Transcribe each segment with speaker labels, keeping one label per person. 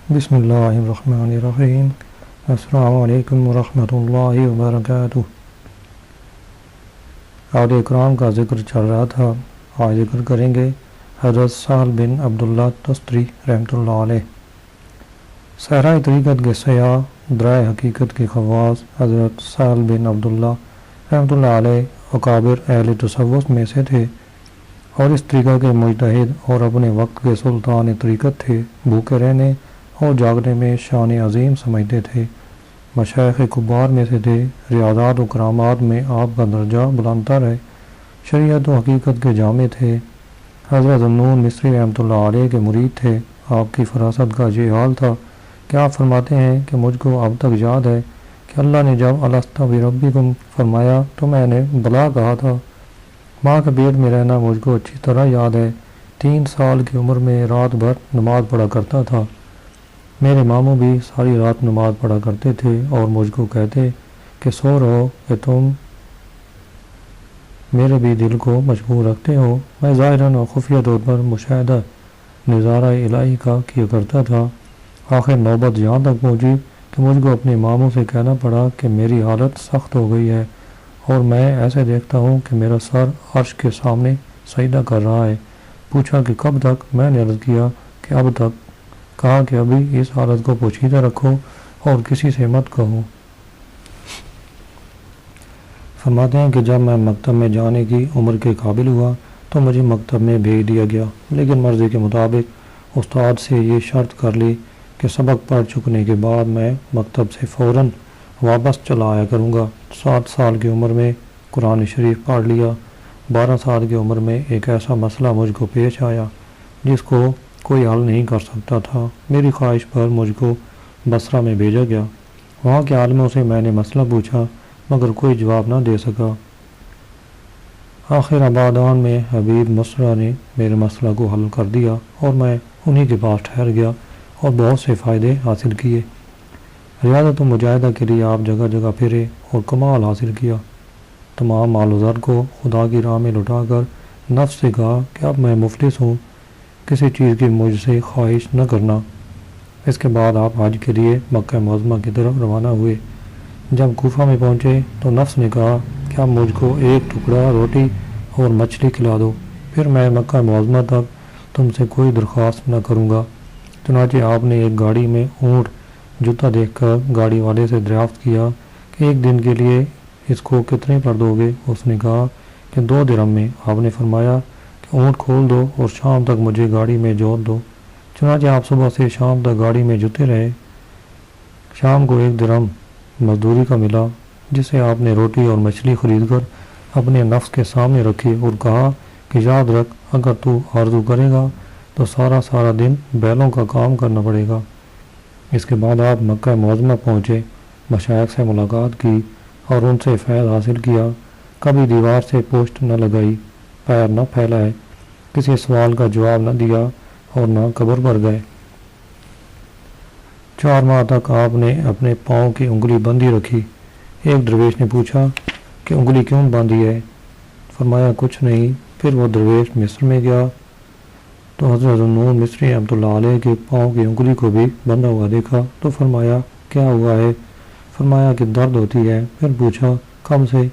Speaker 1: بسم اللہ الرحمن الرحیم۔ السلام علیکم ورحمۃ اللہ وبرکاتہ۔ اولیاء کرام کا ذکر چل رہا تھا، آج ذکر کریں گے حضرت سہل بن عبداللہ تستری رحمۃ اللہ علیہ۔ صحرائے طریقت کے سیاح، درائے حقیقت کے خواص حضرت سہل بن عبداللہ رحمۃ اللہ علیہ اکابر اہل تصوف میں سے تھے اور اس طریقہ کے مجتہد اور اپنے وقت کے سلطان طریقت تھے۔ بھوکے رہنے اور جاگنے میں شان عظیم سمجھتے تھے، مشائخ کبار میں سے تھے۔ ریاضات و کرامات میں آپ کا درجہ بلندتر ہے، شریعت و حقیقت کے جامع تھے۔ حضرت ذوالنون مصری رحمۃ اللہ علیہ کے مرید تھے۔ آپ کی فراست کا یہ حال تھا کہ آپ فرماتے ہیں کہ مجھ کو اب تک یاد ہے کہ اللہ نے جب الست بربکم فرمایا تو میں نے بلا کہا تھا۔ ماں کے پیٹ میں رہنا مجھ کو اچھی طرح یاد ہے۔ 3 سال کی عمر میں رات بھر نماز پڑھا کرتا تھا۔ میرے ماموں بھی ساری رات نماز پڑھا کرتے تھے اور مجھ کو کہتے کہ سو رہو کہ تم میرے بھی دل کو مجبور رکھتے ہو۔ میں ظاہراً اور خفیہ طور پر مشاہدہ نظارہ الہی کا کیا کرتا تھا۔ آخر نوبت یہاں تک پہنچی کہ مجھ کو اپنے ماموں سے کہنا پڑا کہ میری حالت سخت ہو گئی ہے اور میں ایسے دیکھتا ہوں کہ میرا سر عرش کے سامنے سجدہ کر رہا ہے۔ پوچھا کہ کب تک؟ میں نے عرض کیا کہ اب تک۔ کہا کہ ابھی اس حالت کو پوشیدہ رکھو اور کسی سے مت کہو۔ فرماتے ہیں کہ جب میں مکتب میں جانے کی عمر کے قابل ہوا تو مجھے مکتب میں بھیج دیا گیا، لیکن مرضی کے مطابق استاد سے یہ شرط کر لی کہ سبق پڑھ چکنے کے بعد میں مکتب سے فوراً واپس چلا آیا کروں گا۔ 7 سال کی عمر میں قرآن شریف پڑھ لیا۔ 12 سال کی عمر میں ایک ایسا مسئلہ مجھ کو پیش آیا جس کو کوئی حل نہیں کر سکتا تھا۔ میری خواہش پر مجھ کو بصرہ میں بھیجا گیا۔ وہاں کے عالموں سے میں نے مسئلہ پوچھا مگر کوئی جواب نہ دے سکا۔ آخر آبادان میں حبیب مصرہ نے میرے مسئلہ کو حل کر دیا اور میں انہی کے پاس ٹھہر گیا اور بہت سے فائدے حاصل کیے۔ ریاضت و مجاہدہ کے لیے آپ جگہ جگہ پھرے اور کمال حاصل کیا۔ تمام مال و زر کو خدا کی راہ میں لٹا کر نفس سے کہا کہ اب میں مفلس ہوں، کسی چیز کی مجھ سے خواہش نہ کرنا۔ اس کے بعد آپ حج کے لیے مکہ معظمہ کی طرف روانہ ہوئے۔ جب کوفہ میں پہنچے تو نفس نے کہا کہ اب مجھ کو ایک ٹکڑا روٹی اور مچھلی کھلا دو، پھر میں مکہ معظمہ تک تم سے کوئی درخواست نہ کروں گا۔ چنانچہ آپ نے ایک گاڑی میں اونٹ جوتا دیکھ کر گاڑی والے سے دریافت کیا کہ 1 دن کے لیے اس کو کتنے پر دو گے؟ اس نے کہا کہ 2 درہم میں۔ آپ نے فرمایا کہ اونٹ کھول دو اور شام تک مجھے گاڑی میں جوت دو۔ چنانچہ آپ صبح سے شام تک گاڑی میں جوتے رہے۔ شام کو 1 درہم مزدوری کا ملا، جس سے آپ نے روٹی اور مچھلی خرید کر اپنے نفس کے سامنے رکھی اور کہا کہ یاد رکھ، اگر تو آرزو کرے گا تو سارا دن بیلوں کا کام کرنا پڑے گا۔ اس کے بعد آپ مکہ معظمہ پہنچے، مشائخ سے ملاقات کی اور ان سے فیض حاصل کیا۔ کبھی دیوار سے پشت نہ لگائی، پیر نہ پھیلائے، کسی سوال کا جواب نہ دیا اور نہ قبر پر گئے۔ 4 ماہ تک آپ نے اپنے پاؤں کی انگلی بندھی رکھی۔ ایک درویش نے پوچھا کہ انگلی کیوں باندھی ہے؟ فرمایا کچھ نہیں۔ پھر وہ درویش مصر میں گیا تو حضرت ذوالنون مصری رحمۃ اللہ علیہ کے پاؤں کی انگلی کو بھی بندھا ہوا دیکھا تو فرمایا کیا ہوا ہے؟ فرمایا کہ درد ہوتی ہے۔ پھر پوچھا کب سے؟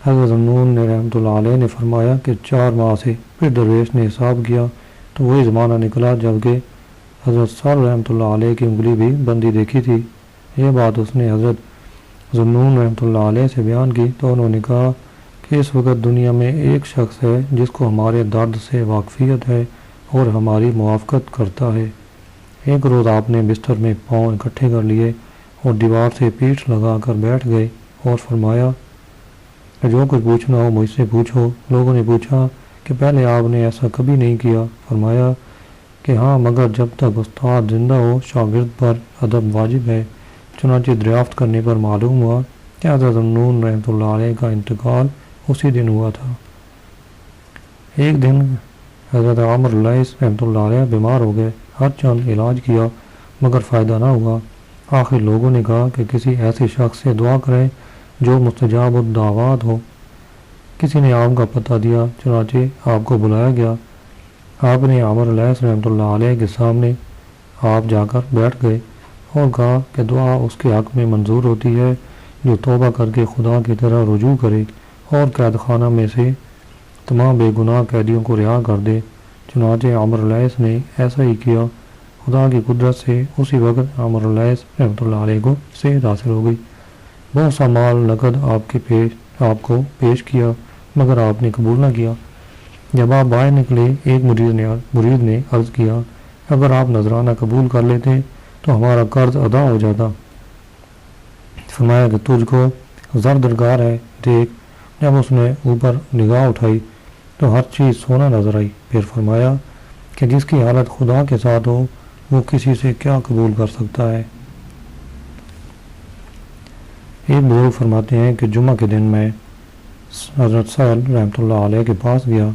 Speaker 1: حضرت ذوالنون رحمۃ اللہ علیہ نے فرمایا کہ 4 ماہ سے۔ پھر درویش نے حساب کیا تو وہی زمانہ نکلا جبکہ حضرت سہل رحمۃ اللہ علیہ کی انگلی بھی بندھی دیکھی تھی۔ یہ بات اس نے حضرت ذوالنون رحمۃ اللہ علیہ سے بیان کی تو انہوں نے کہا کہ اس وقت دنیا میں ایک شخص ہے جس کو ہمارے درد سے واقفیت ہے اور ہماری موافقت کرتا ہے۔ ایک روز آپ نے بستر میں پاؤں اکٹھے کر لیے اور دیوار سے پیٹھ لگا کر بیٹھ گئے اور فرمایا کہ جو کچھ پوچھنا ہو مجھ سے پوچھو۔ لوگوں نے پوچھا کہ پہلے آپ نے ایسا کبھی نہیں کیا؟ فرمایا کہ ہاں، مگر جب تک استاد زندہ ہو شاگرد پر ادب واجب ہے۔ چنانچہ دریافت کرنے پر معلوم ہوا کہ حضرت ذوالنون رحمۃ اللہ علیہ کا انتقال اسی دن ہوا تھا۔ ایک دن حضرت عامر لیث رحمۃ اللہ علیہ بیمار ہو گئے۔ ہر چند علاج کیا مگر فائدہ نہ ہوا۔ آخر لوگوں نے کہا کہ کسی ایسے شخص سے دعا کریں جو مستجاب الدعوات ہو۔ کسی نے آپ کا پتہ دیا، چنانچہ آپ کو بلایا گیا۔ آپ نے عامر لیث رحمۃ اللہ علیہ کے سامنے آپ جا کر بیٹھ گئے اور کہا کہ دعا اس کے حق میں منظور ہوتی ہے جو توبہ کر کے خدا کی طرح رجوع کرے اور قید خانہ میں سے تمام بے گناہ قیدیوں کو رہا کر دے۔ چنانچہ عمرو اللیث نے ایسا ہی کیا۔ خدا کی قدرت سے اسی وقت عمرو اللیث رحمۃ اللہ علیہ کو صحت حاصل ہو گئی۔ بہت سا مال نقد آپ کو پیش کیا مگر آپ نے قبول نہ کیا۔ جب آپ باہر نکلے ایک مرید نے عرض کیا اگر آپ نذرانہ قبول کر لیتے تو ہمارا قرض ادا ہو جاتا۔ فرمایا کہ تجھ کو زر درکار ہے، دیکھ۔ جب اس نے اوپر نگاہ اٹھائی تو ہر چیز سونا نظر آئی۔ پھر فرمایا کہ جس کی حالت خدا کے ساتھ ہو وہ کسی سے کیا قبول کر سکتا ہے۔ ایک بزرگ فرماتے ہیں کہ جمعہ کے دن میں حضرت سہل رحمۃ اللہ علیہ کے پاس گیا۔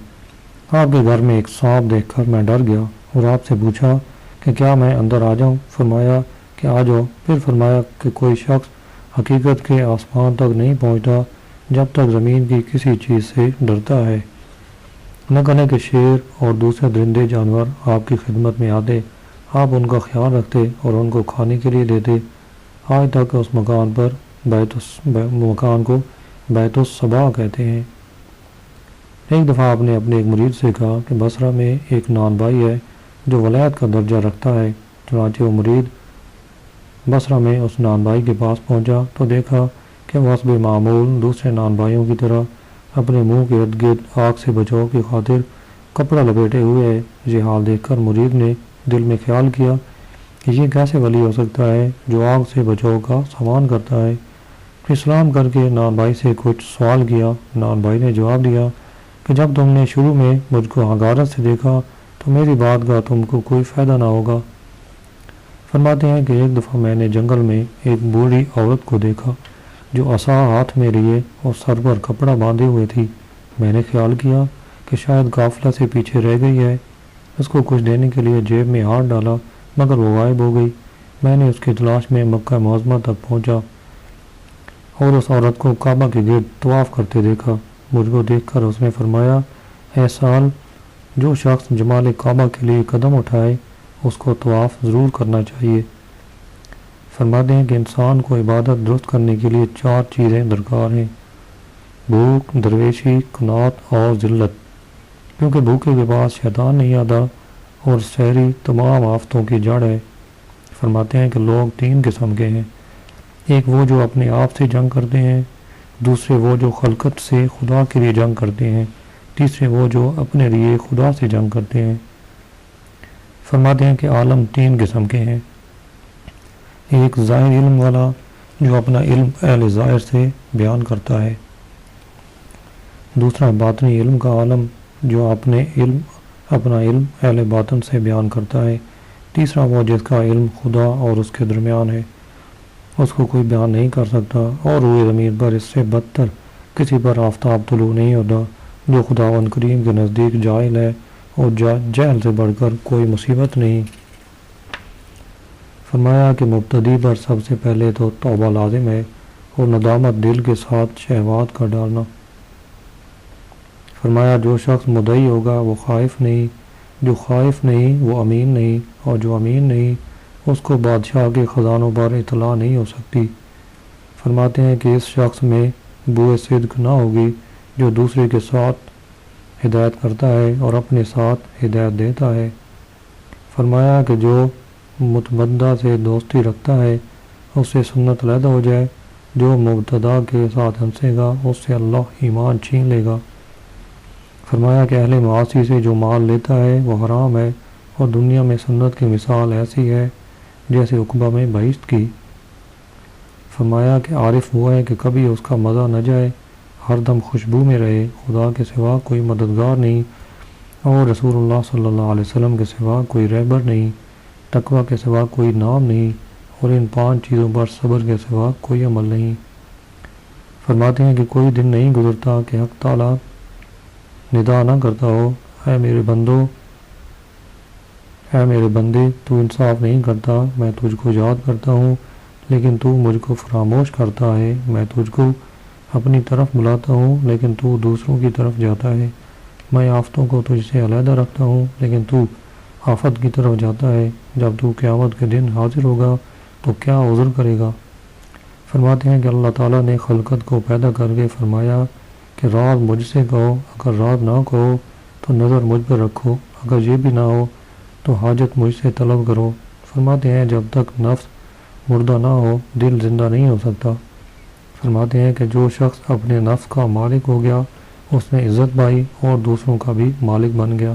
Speaker 1: آپ کے گھر میں ایک سانپ دیکھ کر میں ڈر گیا اور آپ سے پوچھا کہ کیا میں اندر آ جاؤں؟ فرمایا کہ آ جاؤ۔ پھر فرمایا کہ کوئی شخص حقیقت کے آسمان تک نہیں پہنچتا جب تک زمین کی کسی چیز سے ڈرتا ہے۔ نہ کہنے کہ شیر اور دوسرے درندے جانور آپ کی خدمت میں آتے، آپ ان کا خیال رکھتے اور ان کو کھانے کے لیے دیتے۔ آج تک اس مکان کو بیت الصبا کہتے ہیں۔ ایک دفعہ آپ نے اپنے ایک مرید سے کہا کہ بصرہ میں ایک نان بھائی ہے جو ولایت کا درجہ رکھتا ہے۔ چنانچہ وہ مرید بصرہ میں اس نان بھائی کے پاس پہنچا تو دیکھا کہ وہ حسب معمول دوسرے نان بھائیوں کی طرح اپنے منہ کے ارد گرد آگ سے بچاؤ کی خاطر کپڑا لپیٹے ہوئے ہے۔ یہ حال دیکھ کر مرید نے دل میں خیال کیا کہ یہ کیسے ولی ہو سکتا ہے جو آگ سے بچاؤ کا سامان کرتا ہے۔ پھر سلام کر کے نان بھائی سے کچھ سوال کیا۔ نان بھائی نے جواب دیا کہ جب تم نے شروع میں مجھ کو حقارت سے دیکھا تو میری بات کا تم کو کوئی فائدہ نہ ہوگا۔ فرماتے ہیں کہ ایک دفعہ میں نے جنگل میں ایک بوڑھی عورت کو دیکھا جو عصا ہاتھ میں لیے اور سر پر کپڑا باندھے ہوئے تھی۔ میں نے خیال کیا کہ شاید قافلہ سے پیچھے رہ گئی ہے۔ اس کو کچھ دینے کے لیے جیب میں ہاتھ ڈالا مگر وہ غائب ہو گئی۔ میں نے اس کی تلاش میں مکہ معظمہ تک پہنچا اور اس عورت کو کعبہ کے گرد طواف کرتے دیکھا۔ مجھ کو دیکھ کر اس نے فرمایا اے سال، جو شخص جمال کعبہ کے لیے قدم اٹھائے اس کو طواف ضرور کرنا چاہیے۔ فرماتے ہیں کہ انسان کو عبادت درست کرنے کے لیے 4 چیزیں درکار ہیں: بھوک، درویشی، قناعت اور ذلت، کیونکہ بھوکے کے پاس شیطان نہیں آتا اور سحری تمام آفتوں کی جڑ ہے۔ فرماتے ہیں کہ لوگ 3 قسم کے ہیں: ایک وہ جو اپنے آپ سے جنگ کرتے ہیں، دوسرے وہ جو خلقت سے خدا کے لیے جنگ کرتے ہیں، تیسرے وہ جو اپنے لیے خدا سے جنگ کرتے ہیں۔ فرماتے ہیں کہ عالم 3 قسم کے ہیں: ایک ظاہر علم والا جو اپنا علم اہل ظاہر سے بیان کرتا ہے، دوسرا باطنی علم کا عالم جو اپنا علم اہل باطن سے بیان کرتا ہے، تیسرا وہ جس کا علم خدا اور اس کے درمیان ہے، اس کو کوئی بیان نہیں کر سکتا، اور روئے زمین پر اس سے بدتر کسی پر آفتاب طلوع نہیں ہوتا جو خداوند کریم کے نزدیک جاہل ہے، اور جہل سے بڑھ کر کوئی مصیبت نہیں۔ فرمایا کہ مبتدی پر سب سے پہلے تو توبہ لازم ہے اور ندامت دل کے ساتھ شہوات کا ڈالنا۔ فرمایا جو شخص مدعی ہوگا وہ خائف نہیں، جو خائف نہیں وہ امین نہیں، اور جو امین نہیں اس کو بادشاہ کے خزانوں پر اطلاع نہیں ہو سکتی۔ فرماتے ہیں کہ اس شخص میں بوئے صدق نہ ہوگی جو دوسرے کے ساتھ ہدایت کرتا ہے اور اپنے ساتھ ہدایت دیتا ہے۔ فرمایا کہ جو متبدع سے دوستی رکھتا ہے اس سے سنت علیحدہ ہو جائے، جو مبتدع کے ساتھ ہنسے گا اس سے اللہ ایمان چھین لے گا۔ فرمایا کہ اہل معاصی سے جو مال لیتا ہے وہ حرام ہے، اور دنیا میں سنت کی مثال ایسی ہے جیسے عقبہ میں بہشت کی۔ فرمایا کہ عارف وہ ہے کہ کبھی اس کا مزہ نہ جائے، ہر دم خوشبو میں رہے، خدا کے سوا کوئی مددگار نہیں اور رسول اللہ صلی اللہ علیہ وسلم کے سوا کوئی رہبر نہیں، تقوی کے سوا کوئی نام نہیں، اور ان 5 چیزوں پر صبر کے سوا کوئی عمل نہیں۔ فرماتے ہیں کہ کوئی دن نہیں گزرتا کہ حق تعالیٰ ندا نہ کرتا ہو اے میرے بندے تو انصاف نہیں کرتا، میں تجھ کو یاد کرتا ہوں لیکن تو مجھ کو فراموش کرتا ہے، میں تجھ کو اپنی طرف بلاتا ہوں لیکن تو دوسروں کی طرف جاتا ہے، میں آفتوں کو تجھ سے علیحدہ رکھتا ہوں لیکن تو آفت کی طرف جاتا ہے، جب تو قیامت کے دن حاضر ہوگا تو کیا عذر کرے گا؟ فرماتے ہیں کہ اللہ تعالیٰ نے خلقت کو پیدا کر کے فرمایا کہ رات مجھ سے کہو، اگر رات نہ کہو تو نظر مجھ پر رکھو، اگر یہ بھی نہ ہو تو حاجت مجھ سے طلب کرو۔ فرماتے ہیں جب تک نفس مردہ نہ ہو دل زندہ نہیں ہو سکتا۔ فرماتے ہیں کہ جو شخص اپنے نفس کا مالک ہو گیا اس نے عزت پائی اور دوسروں کا بھی مالک بن گیا۔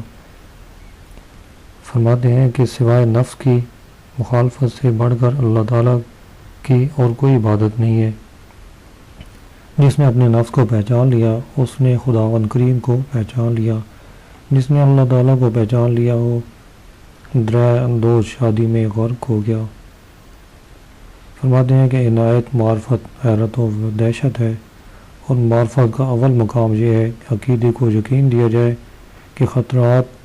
Speaker 1: فرماتے ہیں کہ سوائے نفس کی مخالفت سے بڑھ کر اللہ تعالیٰ کی اور کوئی عبادت نہیں ہے۔ جس نے اپنے نفس کو پہچان لیا اس نے خداوند کریم کو پہچان لیا۔ جس نے اللہ تعالیٰ کو پہچان لیا ہو درائے اندوز شادی میں غرق ہو گیا۔ فرماتے ہیں کہ عنایت معرفت حیرت و دہشت ہے، اور معرفت کا اول مقام یہ ہے کہ عقیدے کو یقین دیا جائے کہ خطرات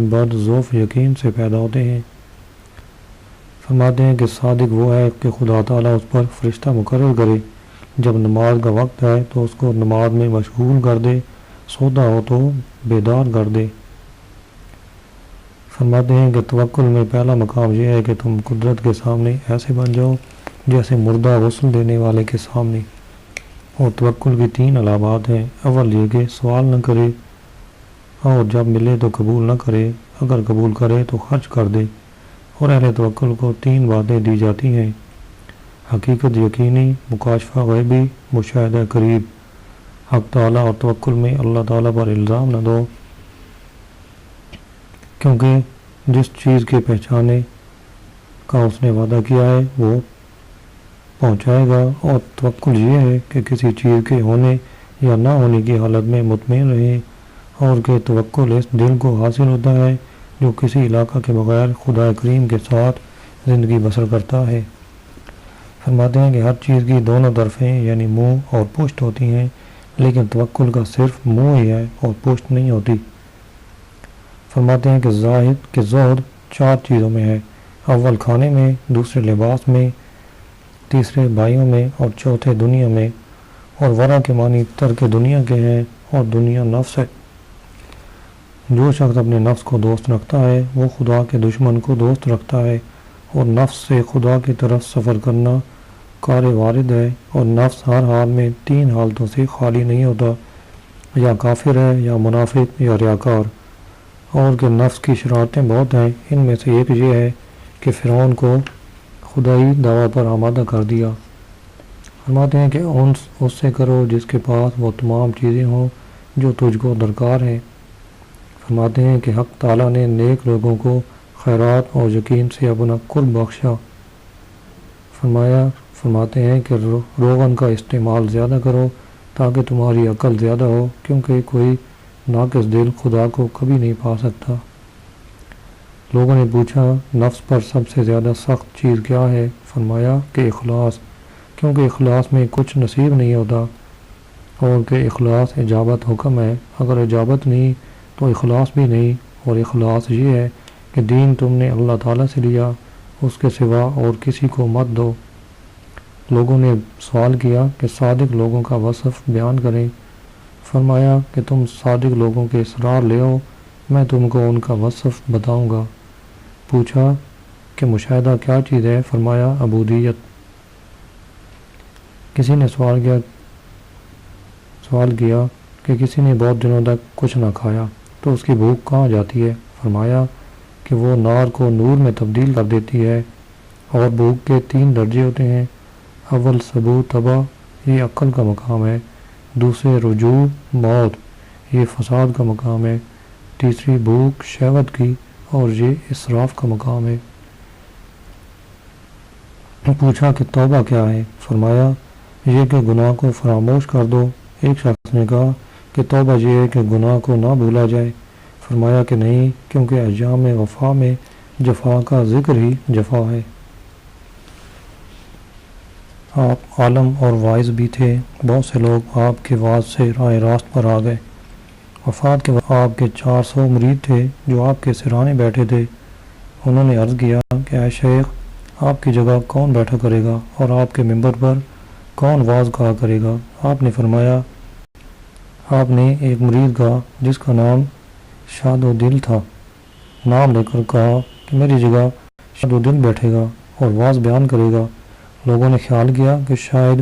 Speaker 1: بعد ضعف یقین سے پیدا ہوتے ہیں۔ فرماتے ہیں کہ صادق وہ ہے کہ خدا تعالیٰ اس پر فرشتہ مقرر کرے، جب نماز کا وقت ہے تو اس کو نماز میں مشغول کر دے، سوتا ہو تو بیدار کر دے۔ فرماتے ہیں کہ توکل میں پہلا مقام یہ ہے کہ تم قدرت کے سامنے ایسے بن جاؤ جیسے مردہ غسل دینے والے کے سامنے۔ اور توکل کی 3 علامات ہیں۔ اول یہ کہ سوال نہ کرے، اور جب ملے تو قبول نہ کرے، اگر قبول کرے تو خرچ کر دے۔ اور اہل توکل کو 3 باتیں دی جاتی ہیں: حقیقت یقینی، مکاشفہ غیبی، مشاہدہ قریب۔ حق تعالیٰ اور توکل میں اللہ تعالیٰ پر الزام نہ دو، کیونکہ جس چیز کے پہچانے کا اس نے وعدہ کیا ہے وہ پہنچائے گا، اور توکل یہ ہے کہ کسی چیز کے ہونے یا نہ ہونے کی حالت میں مطمئن رہیں، اور کہ توکل اس دل کو حاصل ہوتا ہے جو کسی علاقہ کے بغیر خدا کریم کے ساتھ زندگی بسر کرتا ہے۔ فرماتے ہیں کہ ہر چیز کی دونوں طرفیں یعنی منہ اور پشت ہوتی ہیں، لیکن توکل کا صرف منہ ہی ہے اور پشت نہیں ہوتی۔ فرماتے ہیں کہ زہد 4 چیزوں میں ہے: اول کھانے میں، دوسرے لباس میں، تیسرے بھائیوں میں، اور چوتھے دنیا میں۔ اور ورع کے معنی ترک دنیا کے ہیں، اور دنیا نفس ہے۔ جو شخص اپنے نفس کو دوست رکھتا ہے وہ خدا کے دشمن کو دوست رکھتا ہے، اور نفس سے خدا کی طرف سفر کرنا کار وارد ہے، اور نفس ہر حال میں 3 حالتوں سے خالی نہیں ہوتا، یا کافر ہے، یا منافق، یا ریاکار۔ اور کہ نفس کی شرارتیں بہت ہیں، ان میں سے ایک یہ ہے کہ فرعون کو خدائی دعویٰ پر آمادہ کر دیا۔ فرماتے ہیں کہ اس سے کرو جس کے پاس وہ تمام چیزیں ہوں جو تجھ کو درکار ہیں۔ فرماتے ہیں کہ حق تعالیٰ نے نیک لوگوں کو خیرات اور یقین سے اپنا قرب بخشا۔ فرماتے ہیں کہ روغن کا استعمال زیادہ کرو تاکہ تمہاری عقل زیادہ ہو، کیونکہ کوئی ناقص دل خدا کو کبھی نہیں پا سکتا۔ لوگوں نے پوچھا نفس پر سب سے زیادہ سخت چیز کیا ہے؟ فرمایا کہ اخلاص، کیونکہ اخلاص میں کچھ نصیب نہیں ہوتا، اور کہ اخلاص اجابت حکم ہے، اگر اجابت نہیں تو اخلاص بھی نہیں۔ اور اخلاص یہ ہے کہ دین تم نے اللہ تعالیٰ سے لیا، اس کے سوا اور کسی کو مت دو۔ لوگوں نے سوال کیا کہ صادق لوگوں کا وصف بیان کریں۔ فرمایا کہ تم صادق لوگوں کے اسرار لے آؤ، میں تم کو ان کا وصف بتاؤں گا۔ پوچھا کہ مشاہدہ کیا چیز ہے؟ فرمایا عبودیت۔ کسی نے سوال کیا کہ کسی نے بہت دنوں تک کچھ نہ کھایا تو اس کی بھوک کہاں جاتی ہے؟ فرمایا کہ وہ نار کو نور میں تبدیل کر دیتی ہے۔ اور بھوک کے 3 درجے ہوتے ہیں: اول سبو تباہ، یہ عقل کا مقام ہے، دوسرے رجوع موت، یہ فساد کا مقام ہے، تیسری بھوک شہوت کی، اور یہ اسراف کا مقام ہے۔ پوچھا کہ توبہ کیا ہے؟ فرمایا یہ کہ گناہ کو فراموش کر دو۔ ایک شخص نے کہا کہ توبہ یہ ہے کہ گناہ کو نہ بھولا جائے۔ فرمایا کہ نہیں، کیونکہ ایام وفا میں جفا کا ذکر ہی جفا ہے۔ آپ عالم اور واعظ بھی تھے، بہت سے لوگ آپ کے واعظ سے راہ راست پر آ گئے۔ وفات کے وقت آپ کے 400 مرید تھے جو آپ کے سرانے بیٹھے تھے۔ انہوں نے عرض کیا کہ اے شیخ، آپ کی جگہ کون بیٹھا کرے گا اور آپ کے ممبر پر کون واعظ کہا کرے گا؟ آپ نے فرمایا آپ نے ایک مرید کہا جس کا نام شاد و دل تھا۔ نام لے کر کہا کہ میری جگہ شاد و دل بیٹھے گا اور واز بیان کرے گا۔ لوگوں نے خیال کیا کہ شاید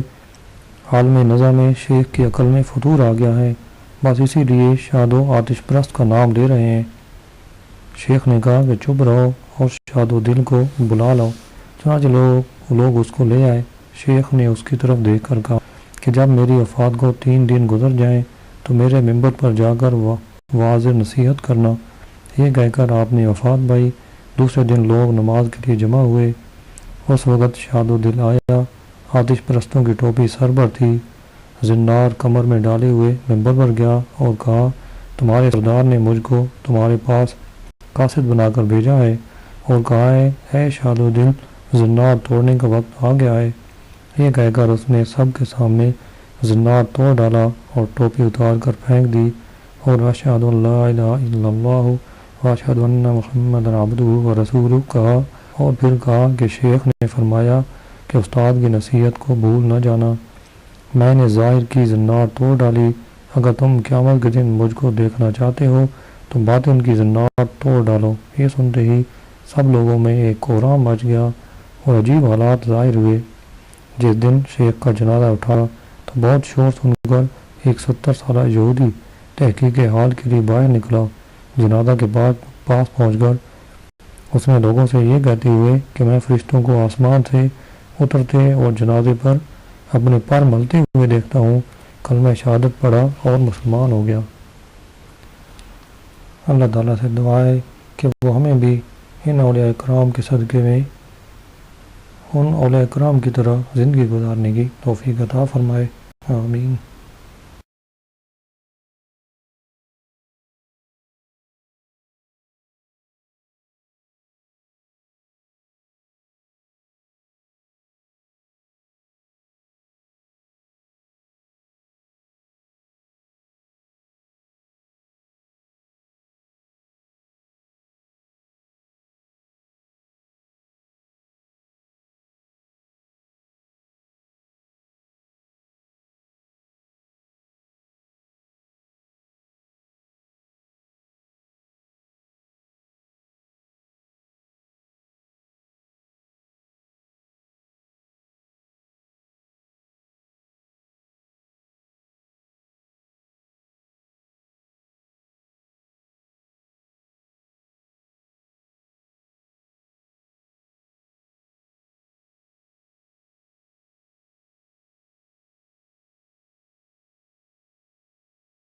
Speaker 1: عالم نظام میں شیخ کی عقل میں فتور آ گیا ہے، بس اسی لیے شاد و آتش پرست کا نام لے رہے ہیں۔ شیخ نے کہا کہ چپ رہو اور شاد و دل کو بلا لاؤ۔ چنانچہ لوگ اس کو لے آئے۔ شیخ نے اس کی طرف دیکھ کر کہا کہ جب میری وفات کو 3 دن گزر جائیں تو میرے ممبر پر جا کر واضح نصیحت کرنا۔ یہ کہہ کر آپ نے وفات پائی۔ دوسرے دن لوگ نماز کے لیے جمع ہوئے۔ اس وقت شاد و دل آیا، آتش پرستوں کی ٹوپی سر پر تھی، زنار کمر میں ڈالے ہوئے ممبر پر گیا اور کہا تمہارے سردار نے مجھ کو تمہارے پاس قاصد بنا کر بھیجا ہے اور کہا ہے اے شاد و دل زنار توڑنے کا وقت آ گیا ہے۔ یہ کہہ کر اس نے سب کے سامنے زنار توڑ ڈالا اور ٹوپی اتار کر پھینک دی اور اشہد ان لا الہ الا اللہ واشہد ان محمد عبدہ ورسولہ کہا، اور پھر کہا کہ شیخ نے فرمایا کہ استاد کی نصیحت کو بھول نہ جانا۔ میں نے ظاہر کی زنار توڑ ڈالی، اگر تم قیامت کے دن مجھ کو دیکھنا چاہتے ہو تو باطن کی زنار توڑ ڈالو۔ یہ سنتے ہی سب لوگوں میں ایک کوہرام مچ گیا اور عجیب حالات ظاہر ہوئے۔ جس دن شیخ کا جنازہ اٹھا تو بہت شور سن کر ایک 70 سالہ یہودی تحقیق حال کے لیے باہر نکلا۔ جنازہ کے پاس پہنچ کر اس نے لوگوں سے یہ کہتے ہوئے کہ میں فرشتوں کو آسمان سے اترتے اور جنازے پر اپنے پر ملتے ہوئے دیکھتا ہوں، کلمہ شہادت پڑھا اور مسلمان ہو گیا۔ اللہ تعالیٰ سے دعا ہے کہ وہ ہمیں بھی ان اولیاء کرام کے صدقے میں ان اولیاء کرام کی طرح زندگی گزارنے کی توفیق عطا فرمائے، آمین۔